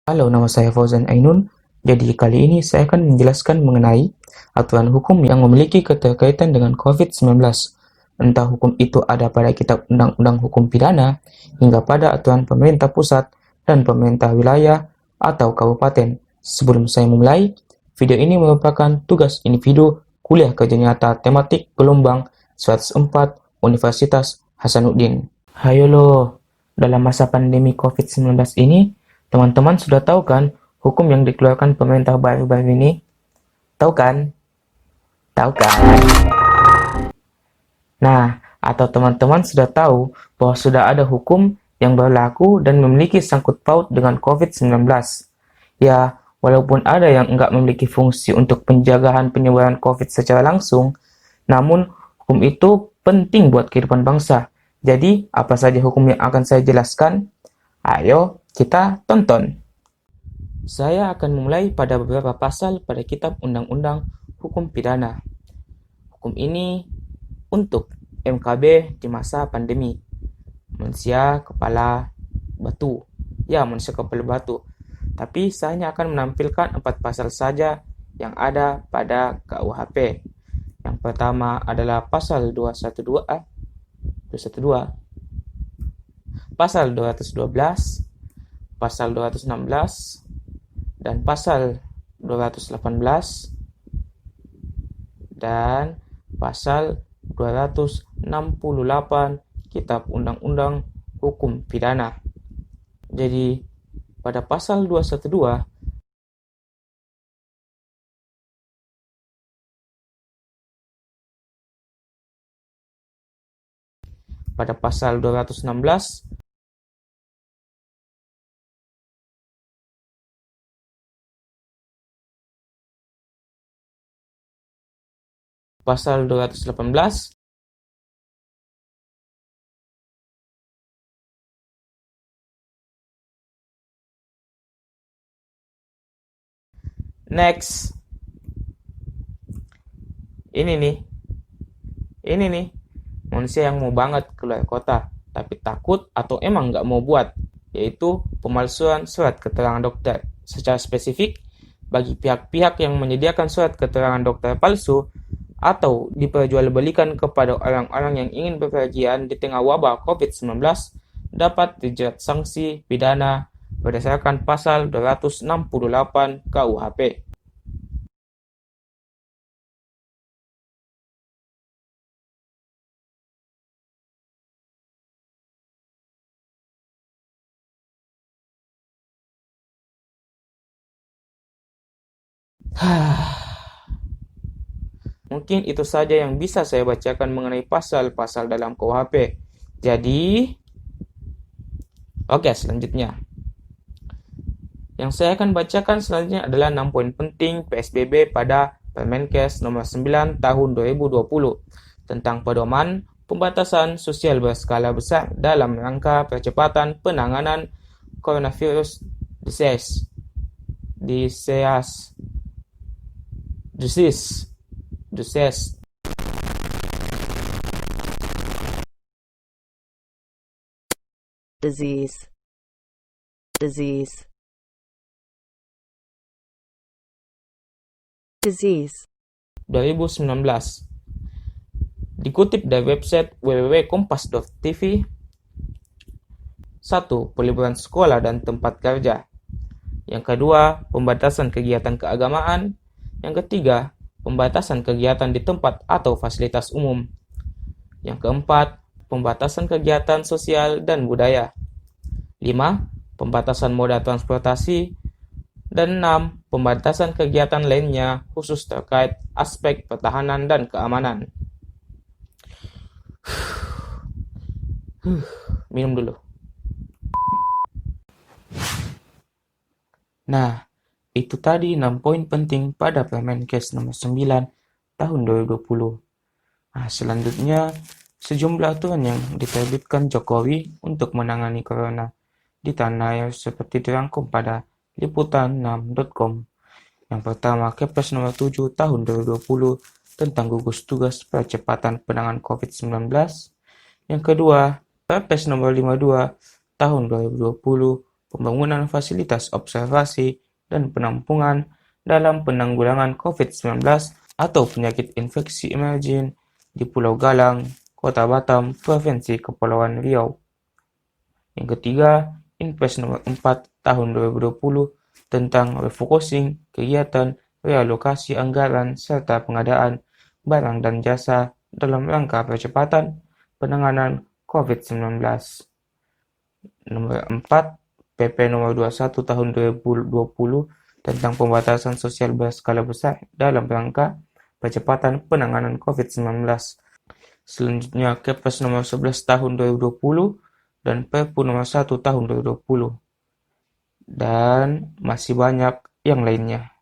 Halo, nama saya Fauzan Ainun. Jadi kali ini saya akan menjelaskan mengenai aturan hukum yang memiliki keterkaitan dengan COVID-19. Entah hukum itu ada pada Kitab Undang-Undang Hukum Pidana hingga pada aturan pemerintah pusat dan pemerintah wilayah atau kabupaten. Sebelum saya memulai, video ini merupakan tugas individu kuliah kerja nyata tematik gelombang 104 Universitas Hasanuddin. Hayo lo, dalam masa pandemi COVID-19 ini, teman-teman sudah tahu kan hukum yang dikeluarkan pemerintah baru-baru ini? Tahu kan? Tahu kan? Nah, atau teman-teman sudah tahu bahwa sudah ada hukum yang berlaku dan memiliki sangkut paut dengan COVID-19. Ya, walaupun ada yang enggak memiliki fungsi untuk penjagaan penyebaran COVID secara langsung, namun hukum itu penting buat kehidupan bangsa. Jadi, apa saja hukum yang akan saya jelaskan? Ayo, kita tonton. Saya akan memulai pada beberapa pasal pada Kitab Undang-Undang Hukum Pidana. Hukum ini untuk MKB di masa pandemi. Manusia kepala batu. Ya, manusia kepala batu. Tapi saya hanya akan menampilkan 4 pasal saja yang ada pada KUHP. Yang pertama adalah pasal 212, pasal 212, pasal 216, dan pasal 218 dan pasal 268 Kitab Undang-Undang Hukum Pidana. Jadi, pada pasal 212 pada pasal 216 pasal 218 next ini nih manusia yang mau banget keluar kota tapi takut atau emang nggak mau buat, yaitu pemalsuan surat keterangan dokter. Secara spesifik, bagi pihak-pihak yang menyediakan surat keterangan dokter palsu atau diperjualbelikan kepada orang-orang yang ingin bepergian di tengah wabah COVID-19 dapat dijerat sanksi pidana berdasarkan pasal 268 KUHP. Mungkin itu saja yang bisa saya bacakan mengenai pasal-pasal dalam KUHP. Jadi, oke, selanjutnya. Yang saya akan bacakan selanjutnya adalah 6 poin penting PSBB pada Permenkes nomor 9 tahun 2020 tentang pedoman pembatasan sosial berskala besar dalam rangka percepatan penanganan coronavirus disease. Disease. Disease. 2019. Dikutip dari website www.kompas.tv, 1. Peliburan sekolah dan tempat kerja. Yang kedua, pembatasan kegiatan keagamaan. Yang ketiga, pembatasan kegiatan di tempat atau fasilitas umum. Yang keempat, pembatasan kegiatan sosial dan budaya. 5. Pembatasan moda transportasi. Dan 6. Pembatasan kegiatan lainnya khusus terkait aspek pertahanan dan keamanan. Minum dulu. Nah, itu tadi 6 poin penting pada Permenkes nomor 9 tahun 2020. Nah, selanjutnya sejumlah aturan yang diterbitkan Jokowi untuk menangani corona di tanah air seperti dirangkum pada liputan6.com. Yang pertama, Kepres nomor 7 tahun 2020 tentang gugus tugas percepatan penanganan COVID-19. Yang kedua, Perpres nomor 52 tahun 2020 pembangunan fasilitas observasi dan penampungan dalam penanggulangan COVID-19 atau penyakit infeksi emerging di Pulau Galang, Kota Batam, Provinsi Kepulauan Riau. Yang ketiga, Inpres nomor 4 tahun 2020 tentang refocusing kegiatan realokasi anggaran serta pengadaan barang dan jasa dalam rangka percepatan penanganan COVID-19. Nomor 4, PP nomor 21 tahun 2020 tentang pembatasan sosial berskala besar dalam rangka percepatan penanganan COVID-19. Selanjutnya, Kepres nomor 11 tahun 2020 dan Perpu nomor 1 tahun 2020. Dan masih banyak yang lainnya.